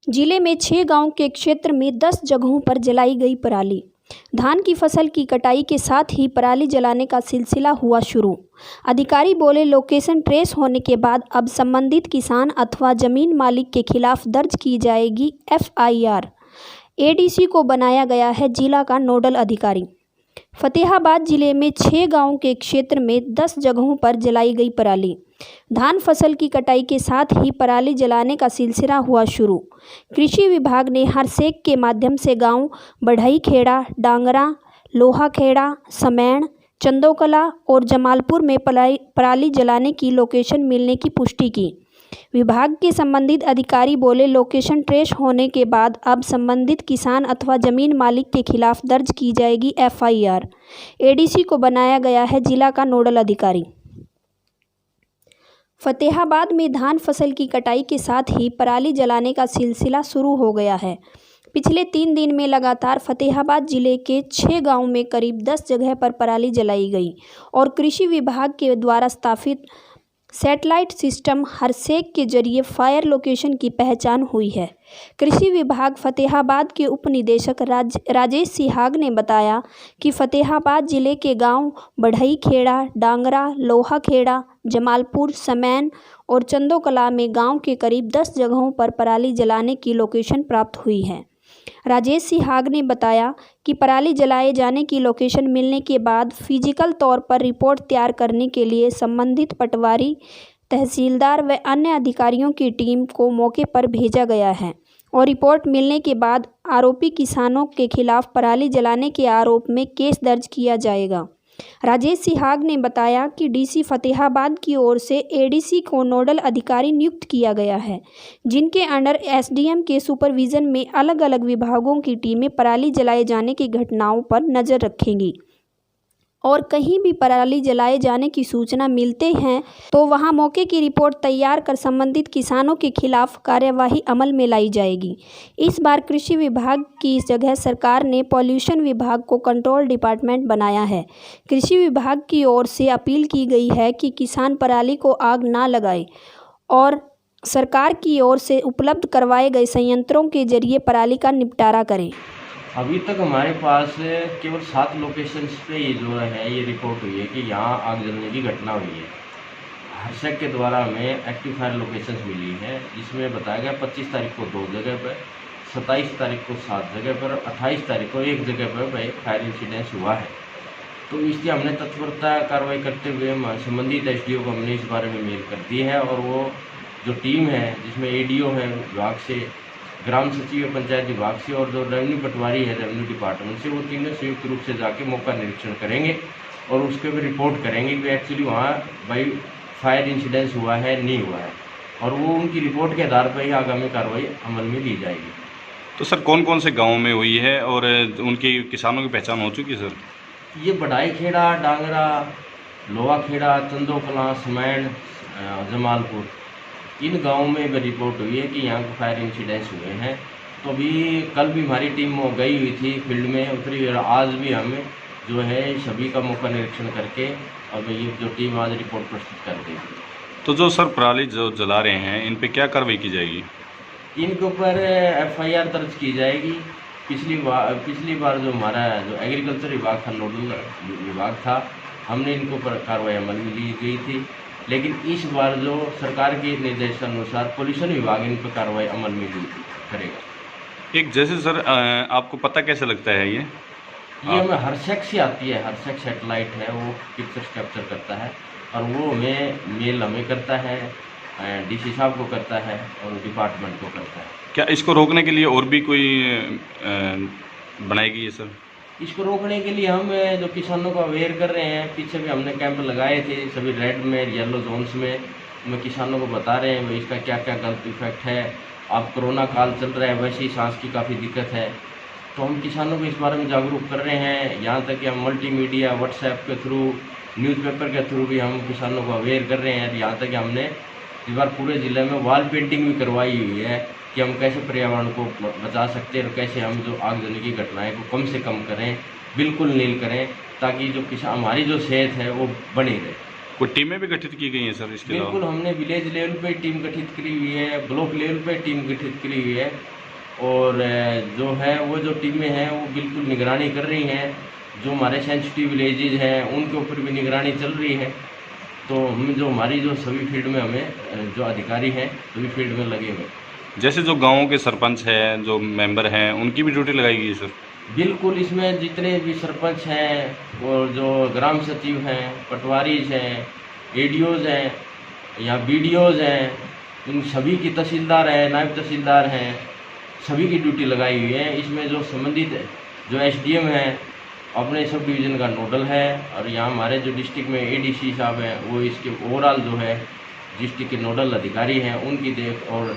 जिले में 6 गांव के क्षेत्र में 10 जगहों पर जलाई गई पराली। धान की फसल की कटाई के साथ ही पराली जलाने का सिलसिला हुआ शुरू। अधिकारी बोले, लोकेशन ट्रेस होने के बाद अब संबंधित किसान अथवा जमीन मालिक के खिलाफ दर्ज की जाएगी एफआईआर। एडीसी को बनाया गया है जिला का नोडल अधिकारी। फतेहाबाद जिले में 6 गांवों के क्षेत्र में 10 जगहों पर जलाई गई पराली। धान फसल की कटाई के साथ ही पराली जलाने का सिलसिला हुआ शुरू। कृषि विभाग ने हरसेक के माध्यम से गांव बढ़ई खेड़ा, डांगरा, लोहा खेड़ा, समैण, चंदोकला और जमालपुर में पराली जलाने की लोकेशन मिलने की पुष्टि की। विभाग के संबंधित अधिकारी बोले, लोकेशन ट्रेस होने के बाद अब संबंधित किसान अथवा जमीन मालिक के खिलाफ दर्ज की जाएगी एफआईआर। एडीसी को बनाया गया है जिला का नोडल अधिकारी। फतेहाबाद में धान फसल की कटाई के साथ ही पराली जलाने का सिलसिला शुरू हो गया है। पिछले 3 दिन में लगातार फतेहाबाद जिले के 6 गांवों में करीब 10 जगह पर पराली जलाई गई और कृषि विभाग के द्वारा स्थापित सैटेलाइट सिस्टम हरसेक के जरिए फायर लोकेशन की पहचान हुई है। कृषि विभाग फतेहाबाद के उप निदेशक राजेश सिहाग ने बताया कि फतेहाबाद जिले के गांव बढ़ई खेड़ा, डांगरा, लोहा खेड़ा, जमालपुर, समैन और चंदोकला में गांव के करीब 10 जगहों पर पराली जलाने की लोकेशन प्राप्त हुई है। राजेश सिहाग ने बताया कि पराली जलाए जाने की लोकेशन मिलने के बाद फिजिकल तौर पर रिपोर्ट तैयार करने के लिए संबंधित पटवारी, तहसीलदार व अन्य अधिकारियों की टीम को मौके पर भेजा गया है और रिपोर्ट मिलने के बाद आरोपी किसानों के खिलाफ पराली जलाने के आरोप में केस दर्ज किया जाएगा। राजेश सिहाग ने बताया कि डीसी फतेहाबाद की ओर से एडीसी को नोडल अधिकारी नियुक्त किया गया है, जिनके अंडर एसडीएम के सुपरविजन में अलग अलग विभागों की टीमें पराली जलाए जाने की घटनाओं पर नजर रखेंगी और कहीं भी पराली जलाए जाने की सूचना मिलते हैं तो वहां मौके की रिपोर्ट तैयार कर संबंधित किसानों के खिलाफ कार्यवाही अमल में लाई जाएगी। इस बार कृषि विभाग की जगह सरकार ने पॉल्यूशन विभाग को कंट्रोल डिपार्टमेंट बनाया है। कृषि विभाग की ओर से अपील की गई है कि किसान पराली को आग ना लगाए और सरकार की ओर से उपलब्ध करवाए गए संयंत्रों के जरिए पराली का निपटारा करें। अभी तक हमारे पास केवल 7 लोकेशंस पे ये जो है ये रिपोर्ट हुई है कि यहाँ आग जलने की घटना हुई है। हरसेक के द्वारा हमें एक्टिव फायर लोकेशंस मिली है, जिसमें बताया गया 25 तारीख को 2 जगह पर, 27 तारीख को 7 जगह पर, 28 तारीख को 1 जगह पर फायर इंसिडेंस हुआ है। तो इसलिए हमने तत्परता कार्रवाई करते हुए संबंधित एसडीओ को हमने इस बारे में मेल कर दी है और वो जो टीम है जिसमें एडीओ है विभाग से, ग्राम सचिव पंचायत विभाग से और जो रेवेन्यू पटवारी है रेवेन्यू डिपार्टमेंट से, वो तीनों संयुक्त रूप से जाके मौका निरीक्षण करेंगे और उसके ऊपर रिपोर्ट करेंगे कि एक्चुअली वहाँ भाई फायर इंसिडेंस हुआ है नहीं हुआ है, और वो उनकी रिपोर्ट के आधार पर ही आगामी कार्रवाई अमल में ली जाएगी। तो सर कौन कौन से गाँव में हुई है और उनके किसानों की पहचान हो चुकी है सर? ये बढ़ाई खेड़ा, डांगरा, लोहा खेड़ा, चंदोकला, समैण, जमालपुर, इन गाँवों में रिपोर्ट हुई है कि यहाँ पर फायर इंसिडेंस हुए हैं। तो अभी कल भी हमारी टीम गई हुई थी, फील्ड में उतरी, और आज भी हम जो है सभी का मौका निरीक्षण करके और ये जो टीम आज रिपोर्ट प्रस्तुत कर देगी। तो जो सर पराली जो जला रहे हैं इन पे क्या कार्रवाई की जाएगी? इनके ऊपर एफआईआर दर्ज की जाएगी। पिछली बार जो हमारा जो एग्रीकल्चर विभाग था, नोडल विभाग था, हमने इनके ऊपर कार्रवाई अमल में ली गई थी, लेकिन इस बार जो सरकार के निर्देशानुसार पॉल्यूशन विभाग इन पर कार्रवाई अमल में करेगा। एक जैसे सर आपको पता कैसे लगता है ये हमें हरसेक से आती है, हरसेक सैटेलाइट है, वो पिक्चर्स कैप्चर करता है और वो हमें मेल हमें करता है, डीसी साहब को करता है और डिपार्टमेंट को करता है। क्या इसको रोकने के लिए और भी कोई बनाएगी ये सर? इसको रोकने के लिए हम जो किसानों को अवेयर कर रहे हैं, पीछे भी हमने कैंप लगाए थे सभी रेड में, येलो जोन्स में, हम किसानों को बता रहे हैं इसका क्या क्या गलत इफेक्ट है। अब कोरोना काल चल रहा है, वैसे ही सांस की काफ़ी दिक्कत है, तो हम किसानों को इस बारे में जागरूक कर रहे हैं। यहाँ तक कि हम मल्टीमीडिया, व्हाट्सएप के थ्रू, न्यूज़पेपर के थ्रू भी हम किसानों को अवेयर कर रहे हैं। यहाँ तक कि हमने इस बार पूरे ज़िले में वॉल पेंटिंग भी करवाई हुई है कि हम कैसे पर्यावरण को बचा सकते हैं और कैसे हम जो आगजनी की घटनाएं को कम से कम करें, बिल्कुल नील करें, ताकि जो किसान हमारी जो सेहत है वो बनी रहे। कोई टीमें भी गठित की गई हैं सर इसके अलावा? बिल्कुल, हमने विलेज लेवल पे टीम गठित करी हुई है, ब्लॉक लेवल पे टीम गठित करी हुई है और जो है वो जो टीमें हैं वो बिल्कुल निगरानी कर रही हैं। जो हमारे सेंसिटिव विलेजेज हैं उनके ऊपर भी निगरानी चल रही है। तो हम जो हमारी जो सभी फील्ड में हमें जो अधिकारी हैं सभी फील्ड में लगे हुए। जैसे जो गाँव के सरपंच हैं, जो मेंबर हैं, उनकी भी ड्यूटी लगाई गई है सर? बिल्कुल, इसमें जितने भी सरपंच हैं और जो ग्राम सचिव हैं, पटवारीज हैं, एडीओज हैं या बीडीओज हैं, इन सभी की तहसीलदार हैं, नायब तहसीलदार हैं, सभी की ड्यूटी लगाई हुई है। इसमें जो संबंधित जो एसडीएम है अपने सब डिवीज़न का नोडल है और यहाँ हमारे जो डिस्ट्रिक्ट में एडीसी साहब हैं वो इसके ओवरऑल जो है डिस्ट्रिक्ट के नोडल अधिकारी हैं उनकी देख और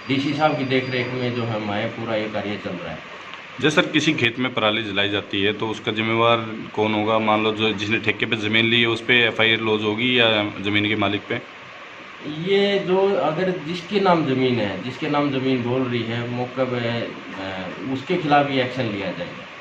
डीसी साहब की देखरेख में जो है हमारे पूरा ये कार्य चल रहा है। जैसे सर किसी खेत में पराली जलाई जाती है तो उसका जिम्मेवार कौन होगा? मान लो जो जिसने ठेके पे ज़मीन ली है उस पर एफआईआर लॉज होगी या ज़मीन के मालिक पे? ये जो अगर जिसके नाम ज़मीन है, जिसके नाम ज़मीन बोल रही है मौके पे उसके खिलाफ ही एक्शन लिया जाएगा।